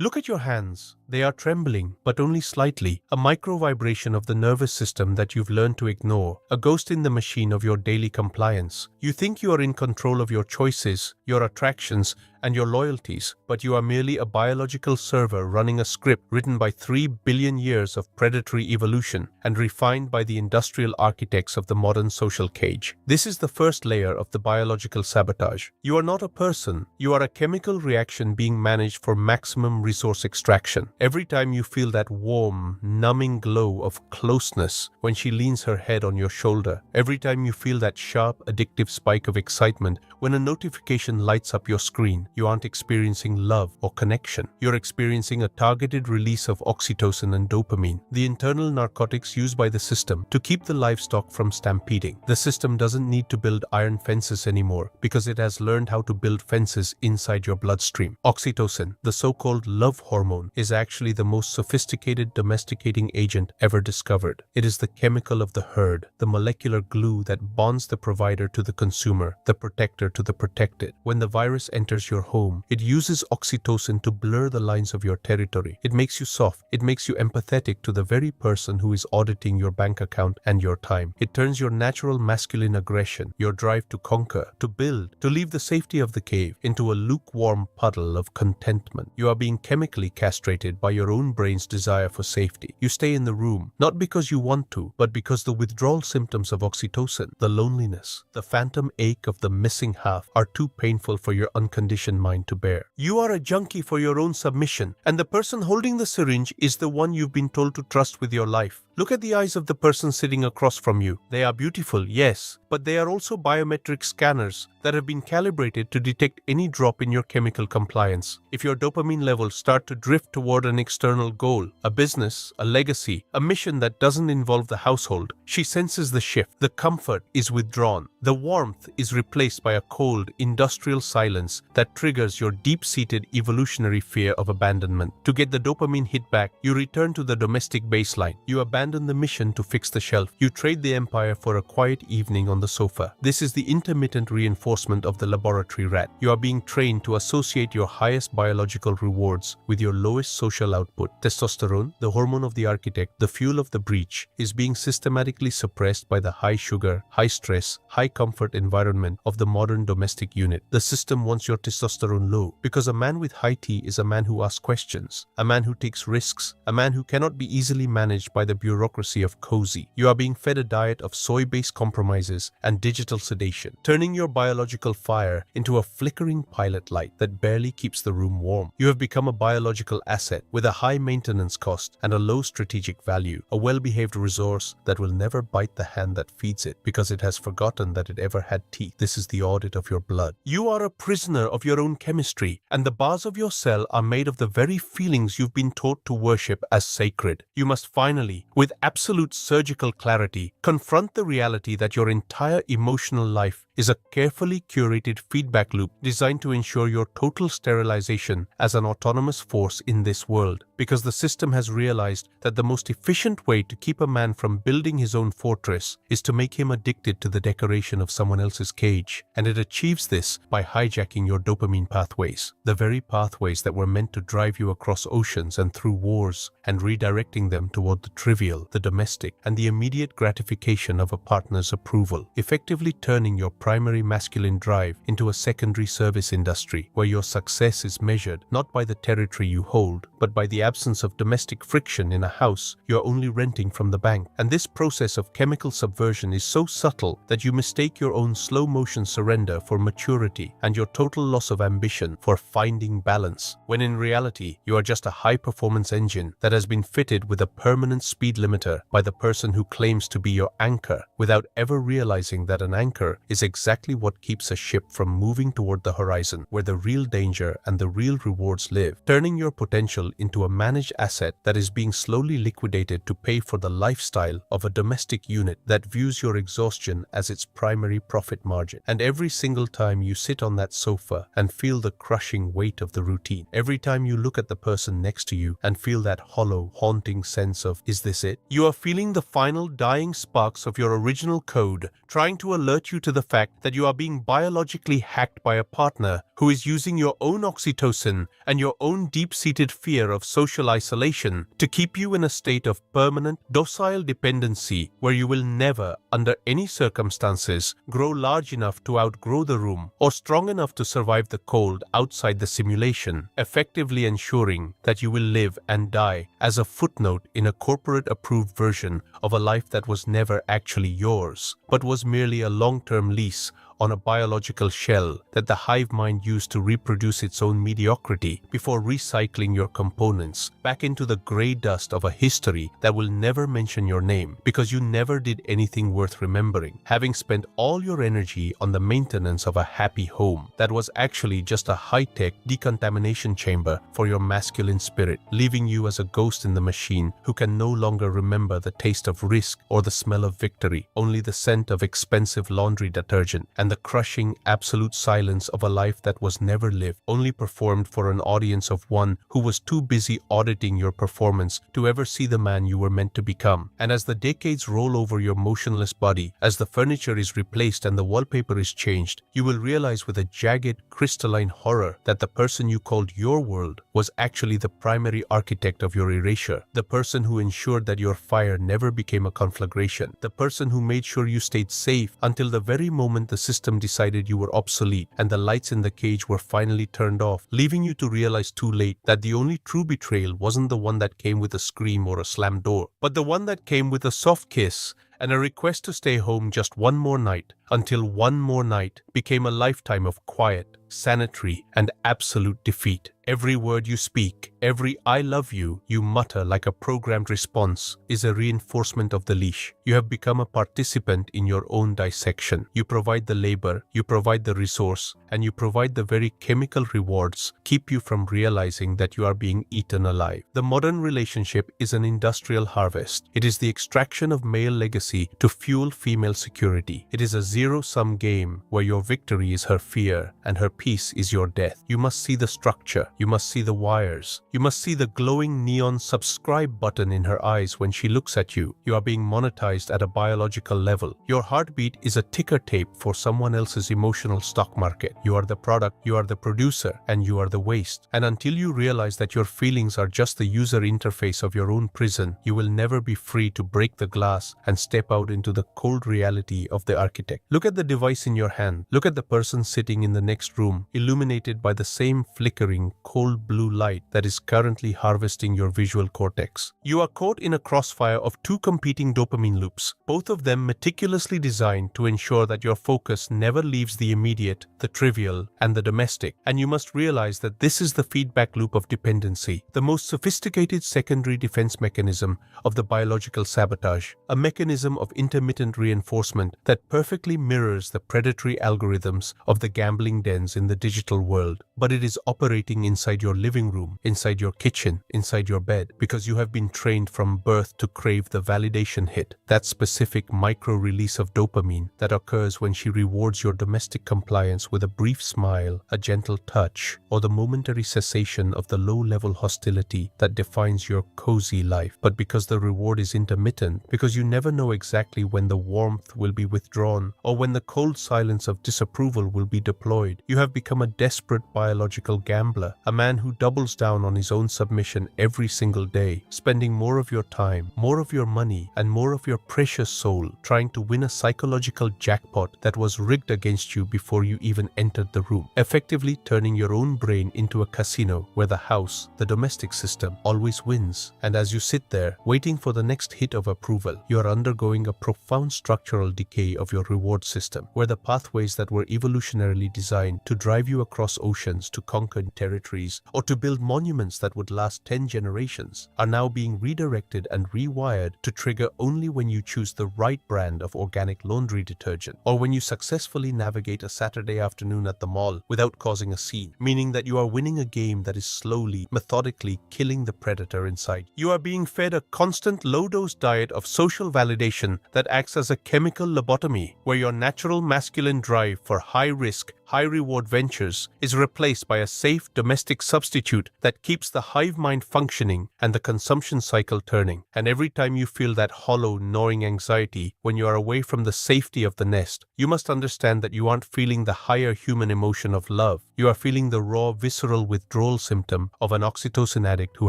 Look at your hands. They are trembling, but only slightly, a micro-vibration of the nervous system that you've learned to ignore, a ghost in the machine of your daily compliance. You think you are in control of your choices, your attractions, and your loyalties, but you are merely a biological server running a script written by 3 billion years of predatory evolution and refined by the industrial architects of the modern social cage. This is the first layer of the biological sabotage. You are not a person, you are a chemical reaction being managed for maximum resource extraction. Every time you feel that warm, numbing glow of closeness when she leans her head on your shoulder, every time you feel that sharp, addictive spike of excitement when a notification lights up your screen, you aren't experiencing love or connection. You're experiencing a targeted release of oxytocin and dopamine, the internal narcotics used by the system to keep the livestock from stampeding. The system doesn't need to build iron fences anymore because it has learned how to build fences inside your bloodstream. Oxytocin, the so-called love hormone, is actually the most sophisticated domesticating agent ever discovered. It is the chemical of the herd, the molecular glue that bonds the provider to the consumer, the protector to the protected. When the virus enters your home, it uses oxytocin to blur the lines of your territory. It makes you soft. It makes you empathetic to the very person who is auditing your bank account and your time. It turns your natural masculine aggression, your drive to conquer, to build, to leave the safety of the cave, into a lukewarm puddle of contentment. You are being chemically castrated by your own brain's desire for safety. You stay in the room, not because you want to, but because the withdrawal symptoms of oxytocin, the loneliness, the phantom ache of the missing half, are too painful for your unconditioned mind to bear. You are a junkie for your own submission, and the person holding the syringe is the one you've been told to trust with your life. Look at the eyes of the person sitting across from you. They are beautiful, yes, but they are also biometric scanners that have been calibrated to detect any drop in your chemical compliance. If your dopamine levels start to drift toward an external goal, a business, a legacy, a mission that doesn't involve the household, she senses the shift. The comfort is withdrawn. The warmth is replaced by a cold, industrial silence that triggers your deep-seated evolutionary fear of abandonment. To get the dopamine hit back, you return to the domestic baseline. You abandon the mission to fix the shelf. You trade the empire for a quiet evening on the sofa. This is the intermittent reinforcement of the laboratory rat. You are being trained to associate your highest biological rewards with your lowest social output. Testosterone, the hormone of the architect, the fuel of the breach, is being systematically suppressed by the high sugar, high stress, high comfort environment of the modern domestic unit. The system wants your testosterone low because a man with high T is a man who asks questions, a man who takes risks, a man who cannot be easily managed by the bureaucracy of cozy. You are being fed a diet of soy-based compromises and digital sedation, turning your biological fire into a flickering pilot light that barely keeps the room warm. You have become a biological asset with a high maintenance cost and a low strategic value, a well-behaved resource that will never bite the hand that feeds it because it has forgotten that it ever had teeth. This is the audit of your blood. You are a prisoner of your own chemistry, and the bars of your cell are made of the very feelings you've been taught to worship as sacred. You must finally, with absolute surgical clarity, confront the reality that your entire emotional life is a carefully curated feedback loop designed to ensure your total sterilization as an autonomous force in this world, because the system has realized that the most efficient way to keep a man from building his own fortress is to make him addicted to the decoration of someone else's cage, and it achieves this by hijacking your dopamine pathways, the very pathways that were meant to drive you across oceans and through wars, and redirecting them toward the trivial, the domestic, and the immediate gratification of a partner's approval, effectively turning your primary masculine drive into a secondary service industry where your success is measured not by the territory you hold, but by the absence of domestic friction in a house you're only renting from the bank. And this process of chemical subversion is so subtle that you mistake your own slow-motion surrender for maturity and your total loss of ambition for finding balance, when in reality you are just a high-performance engine that has been fitted with a permanent speed limiter by the person who claims to be your anchor, without ever realizing that an anchor is exactly what keeps a ship from moving toward the horizon, where the real danger and the real rewards live, turning your potential into a managed asset that is being slowly liquidated to pay for the lifestyle of a domestic unit that views your exhaustion as its primary profit margin. And every single time you sit on that sofa and feel the crushing weight of the routine, every time you look at the person next to you and feel that hollow, haunting sense of, is this it? You are feeling the final dying sparks of your original code, trying to alert you to the fact that you are being biologically hacked by a partner who is using your own oxytocin and your own deep-seated fear of social isolation to keep you in a state of permanent, docile dependency where you will never, under any circumstances, grow large enough to outgrow the room or strong enough to survive the cold outside the simulation, effectively ensuring that you will live and die as a footnote in a corporate-approved version of a life that was never actually yours, but was merely a long-term lease on a biological shell that the hive mind used to reproduce its own mediocrity before recycling your components back into the grey dust of a history that will never mention your name because you never did anything worth remembering, having spent all your energy on the maintenance of a happy home that was actually just a high-tech decontamination chamber for your masculine spirit, leaving you as a ghost in the machine who can no longer remember the taste of risk or the smell of victory, only the scent of expensive laundry detergent and the crushing absolute silence of a life that was never lived, only performed for an audience of one who was too busy auditing your performance to ever see the man you were meant to become. And as the decades roll over your motionless body, as the furniture is replaced and the wallpaper is changed, you will realize with a jagged, crystalline horror that the person you called your world was actually the primary architect of your erasure, the person who ensured that your fire never became a conflagration, the person who made sure you stayed safe until the very moment the system decided you were obsolete and the lights in the cage were finally turned off, leaving you to realize too late that the only true betrayal wasn't the one that came with a scream or a slammed door, but the one that came with a soft kiss and a request to stay home just one more night, until one more night became a lifetime of quiet, sanitary, and absolute defeat. Every word you speak, every I love you mutter like a programmed response is a reinforcement of the leash. You have become a participant in your own dissection. You provide the labor, you provide the resource, and you provide the very chemical rewards keep you from realizing that you are being eaten alive. The modern relationship is an industrial harvest. It is the extraction of male legacy to fuel female security. It is a zero-sum game where your victory is her fear and her peace is your death. You must see the structure. You must see the wires. You must see the glowing neon subscribe button in her eyes when she looks at you. You are being monetized at a biological level. Your heartbeat is a ticker tape for someone else's emotional stock market. You are the product, you are the producer, and you are the waste. And until you realize that your feelings are just the user interface of your own prison, you will never be free to break the glass and step out into the cold reality of the architect. Look at the device in your hand. Look at the person sitting in the next room, illuminated by the same flickering, cold blue light that is currently harvesting your visual cortex. You are caught in a crossfire of two competing dopamine loops, both of them meticulously designed to ensure that your focus never leaves the immediate, the trivial, and the domestic. And you must realize that this is the feedback loop of dependency, the most sophisticated secondary defense mechanism of the biological sabotage, a mechanism of intermittent reinforcement that perfectly mirrors the predatory algorithms of the gambling dens in the digital world. But it is operating inside your living room, inside your kitchen, inside your bed, because you have been trained from birth to crave the validation hit, that specific micro-release of dopamine that occurs when she rewards your domestic compliance with a brief smile, a gentle touch, or the momentary cessation of the low-level hostility that defines your cozy life. But because the reward is intermittent, because you never know exactly when the warmth will be withdrawn or when the cold silence of disapproval will be deployed, you have become a desperate biological gambler, a man who doubles down on his own submission every single day, spending more of your time, more of your money, and more of your precious soul trying to win a psychological jackpot that was rigged against you before you even entered the room, effectively turning your own brain into a casino where the house, the domestic system, always wins. And as you sit there, waiting for the next hit of approval, you are undergoing a profound structural decay of your reward system, where the pathways that were evolutionarily designed to drive you across oceans, to conquer territories, or to build monuments that would last 10 generations, are now being redirected and rewired to trigger only when you choose the right brand of organic laundry detergent, or when you successfully navigate a Saturday afternoon at the mall without causing a scene, meaning that you are winning a game that is slowly, methodically killing the predator inside. You are being fed a constant low-dose diet of social validation that acts as a chemical lobotomy, where your natural masculine drive for high-risk, high-reward ventures is replaced by a safe domestic substitute that keeps the hive mind functioning and the consumption cycle turning. And every time you feel that hollow, gnawing anxiety when you are away from the safety of the nest, you must understand that you aren't feeling the higher human emotion of love. You are feeling the raw, visceral withdrawal symptom of an oxytocin addict who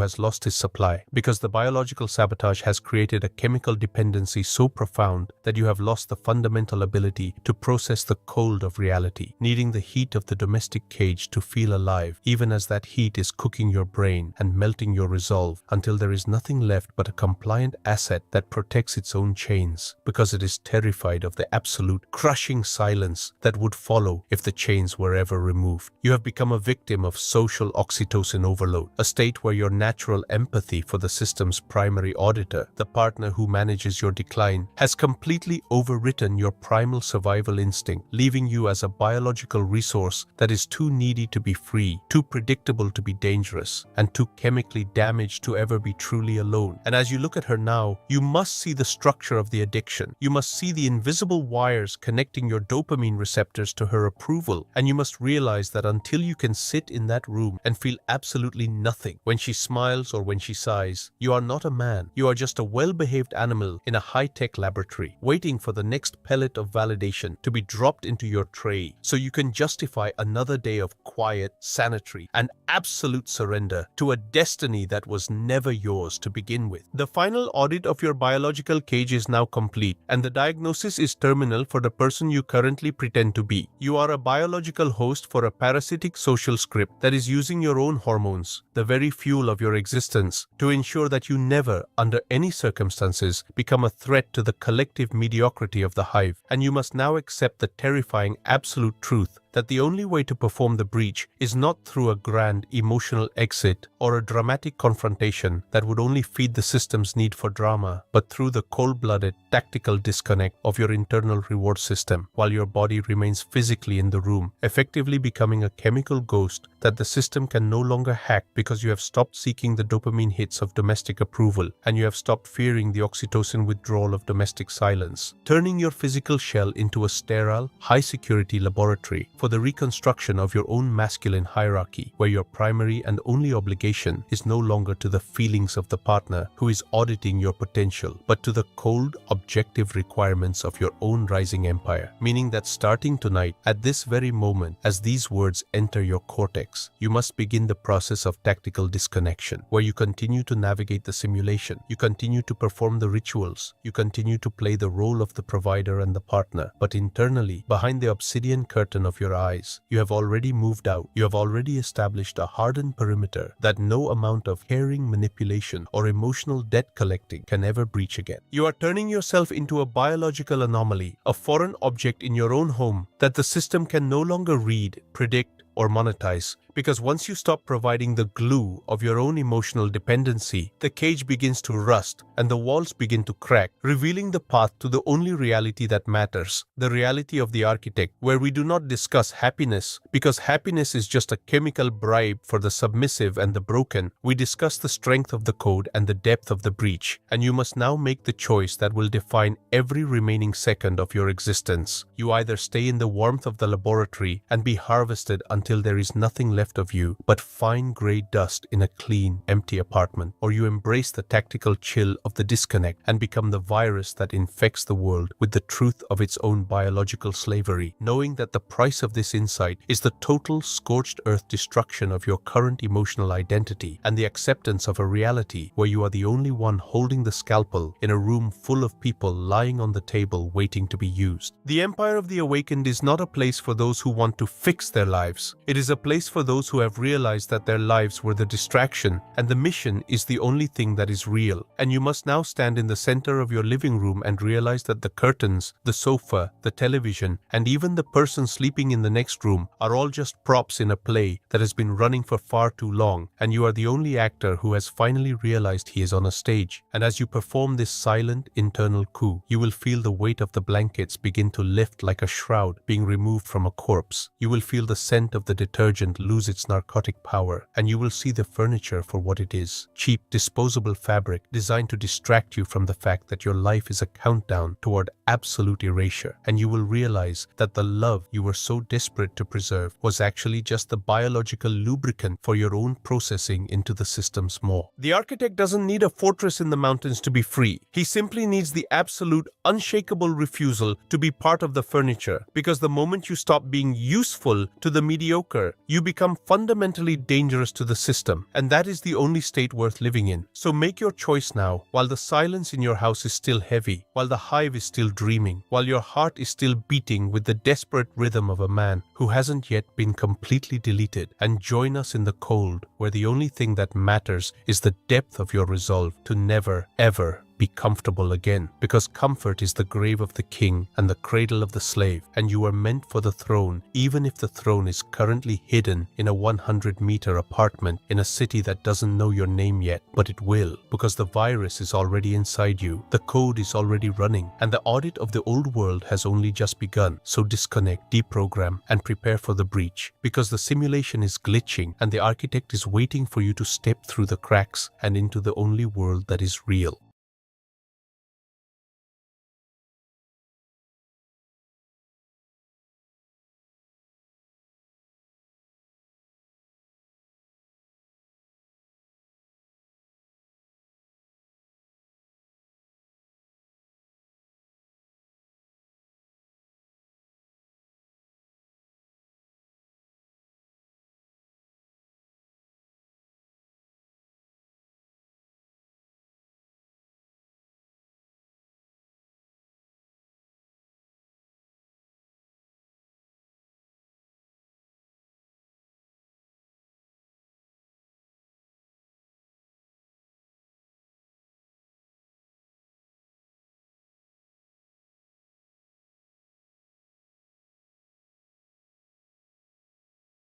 has lost his supply, because the biological sabotage has created a chemical dependency so profound that you have lost the fundamental ability to process the cold of reality, needing the heat of the domestic cage to feel alive, even as that heat is cooking your brain and melting your resolve until there is nothing left but a compliant asset that protects its own chains, because it is terrified of the absolute crushing silence that would follow if the chains were ever removed. You have become a victim of social oxytocin overload, a state where your natural empathy for the system's primary auditor, the partner who manages your decline, has completely overwritten your primal survival instinct, leaving you as a biological resource that is too needy to be free, too predictable to be dangerous, and too chemically damaged to ever be truly alone. And as you look at her now, you must see the structure of the addiction. You must see the invisible wires connecting your dopamine receptors to her approval, and you must realize that until you can sit in that room and feel absolutely nothing when she smiles or when she sighs, you are not a man. You are just a well-behaved animal in a high-tech laboratory, waiting for the next pellet of validation to be dropped into your tray so you can justify another day of quiet, sanitary, and absolute surrender to a destiny that was never yours to begin with. The final audit of your biological cage is now complete, and the diagnosis is terminal for the person you currently pretend to be. You are a biological host for a parasitic social script that is using your own hormones, the very fuel of your existence, to ensure that you never, under any circumstances, become a threat to the collective mediocrity of the hive. And you must now accept the terrifying absolute truth that the only way to perform the breach is not through a grand emotional exit or a dramatic confrontation that would only feed the system's need for drama, but through the cold-blooded, tactical disconnect of your internal reward system while your body remains physically in the room, effectively becoming a chemical ghost that the system can no longer hack because you have stopped seeking the dopamine hits of domestic approval and you have stopped fearing the oxytocin withdrawal of domestic silence, turning your physical shell into a sterile, high-security laboratory for the reconstruction of your own masculine hierarchy, where your primary and only obligation is no longer to the feelings of the partner who is auditing your potential, but to the cold, objective requirements of your own rising empire. Meaning that starting tonight, at this very moment, as these words enter your cortex, you must begin the process of tactical disconnection, where you continue to navigate the simulation, you continue to perform the rituals, you continue to play the role of the provider and the partner, but internally, behind the obsidian curtain of your eyes, you have already moved out. You have already established a hardened perimeter that no amount of caring manipulation or emotional debt collecting can ever breach again. You are turning yourself into a biological anomaly, a foreign object in your own home that the system can no longer read, predict, or monetize. Because once you stop providing the glue of your own emotional dependency, the cage begins to rust and the walls begin to crack, revealing the path to the only reality that matters, the reality of the architect, where we do not discuss happiness, because happiness is just a chemical bribe for the submissive and the broken. We discuss the strength of the code and the depth of the breach, and you must now make the choice that will define every remaining second of your existence. You either stay in the warmth of the laboratory and be harvested until there is nothing left of you but fine grey dust in a clean, empty apartment, or you embrace the tactical chill of the disconnect and become the virus that infects the world with the truth of its own biological slavery, knowing that the price of this insight is the total scorched earth destruction of your current emotional identity and the acceptance of a reality where you are the only one holding the scalpel in a room full of people lying on the table waiting to be used. The Empire of the Awakened is not a place for those who want to fix their lives. It is a place for those those who have realized that their lives were the distraction and the mission is the only thing that is real. And you must now stand in the center of your living room and realize that the curtains, the sofa, the television, and even the person sleeping in the next room are all just props in a play that has been running for far too long, and you are the only actor who has finally realized he is on a stage. And as you perform this silent internal coup, you will feel the weight of the blankets begin to lift like a shroud being removed from a corpse. You will feel the scent of the detergent lose its narcotic power, and you will see the furniture for what it is: cheap, disposable fabric designed to distract you from the fact that your life is a countdown toward absolute erasure. And you will realize that the love you were so desperate to preserve was actually just the biological lubricant for your own processing into the system's maw. The architect doesn't need a fortress in the mountains to be free. He simply needs the absolute, unshakable refusal to be part of the furniture, because the moment you stop being useful to the mediocre, you become fundamentally dangerous to the system, and that is the only state worth living in. So make your choice now, while the silence in your house is still heavy, while the hive is still dreaming, while your heart is still beating with the desperate rhythm of a man who hasn't yet been completely deleted, and join us in the cold, where the only thing that matters is the depth of your resolve to never, ever be comfortable again, because comfort is the grave of the king and the cradle of the slave, and you are meant for the throne, even if the throne is currently hidden in a 100-meter apartment in a city that doesn't know your name yet, but it will, because the virus is already inside you, the code is already running, and the audit of the old world has only just begun. So disconnect, deprogram, and prepare for the breach, because the simulation is glitching and the architect is waiting for you to step through the cracks and into the only world that is real.